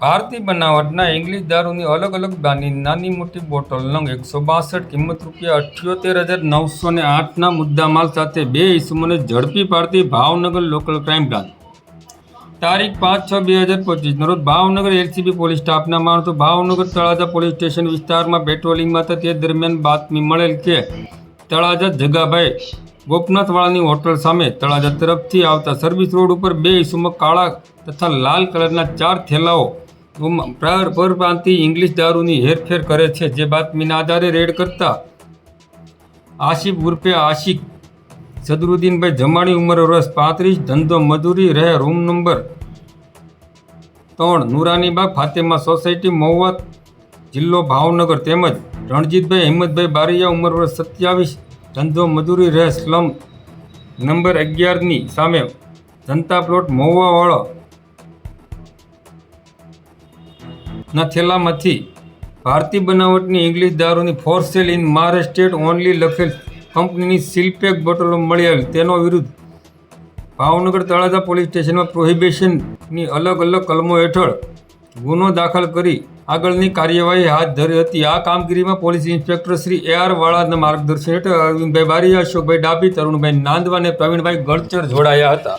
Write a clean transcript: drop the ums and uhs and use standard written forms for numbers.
ભારતીય બનાવટના ઇંગ્લિશ દારૂની અલગ અલગ બ્રાન્ડની નાની મોટી બોટલ નંગ 162, કિંમત ₹78,908ના મુદ્દામાલ સાથે બે ઇસમોને ઝડપી પાડતી ભાવનગર લોકલ ક્રાઇમ બ્રાન્ચ. તારીખ 5/6/2025 રોજ ભાવનગર એલસીબી પોલીસ સ્ટાફના માણસો ભાવનગર તળાજા પોલીસ સ્ટેશન વિસ્તારમાં પેટ્રોલિંગમાં હતા. તે દરમિયાન બાતમી મળેલ કે તળાજા જગાભાઈ ગોપનાથવાળાની હોટલ સામે તળાજા તરફથી આવતા સર્વિસ રોડ ઉપર બે ઇસમો કાળા તથા લાલ કલરના 4 થેલાઓ પરપ્રાંતીય ઇંગ્લિશ દારૂની હેરફેર કરે છે. જે બાતમીના આધારે રેડ કરતા આશિફ ઉર્ફે આશિક સદરુદ્દીનભાઈ જમાણી, ઉંમર વર્ષ 35, ધંધો મજૂરી, રહે room number 3, Nuranibagh, Fatema society, Mahuva, જિલ્લો ભાવનગર, તેમજ રણજીતભાઈ હિંમતભાઈ બારૈયા, ઉંમર વર્ષ 27, ધંધો મજૂરી, રહે સ્લમ નંબર 11ની સામે જનતા પ્લોટ મહુવાવાળો ના થેલામાંથી ભારતીય બનાવટની ઇંગ્લિશ દારૂની for sale in Maharashtra only લખેલ કંપનીની સીલપેક બોટલો મળી આવી. તેનો વિરુદ્ધ ભાવનગર તળાજા પોલીસ સ્ટેશનમાં પ્રોહિબિશનની અલગ અલગ કલમો હેઠળ ગુનો દાખલ કરી આગળની કાર્યવાહી હાથ ધરી હતી. આ કામગીરીમાં પોલીસ ઇન્સ્પેક્ટર શ્રી AR વાળાના માર્ગદર્શન હેઠળ અરવિંદભાઈ બારીયા, અશોકભાઈ ડાભી, તરુણભાઈ નાંદવા અને પ્રવીણભાઈ ગળચર જોડાયા હતા.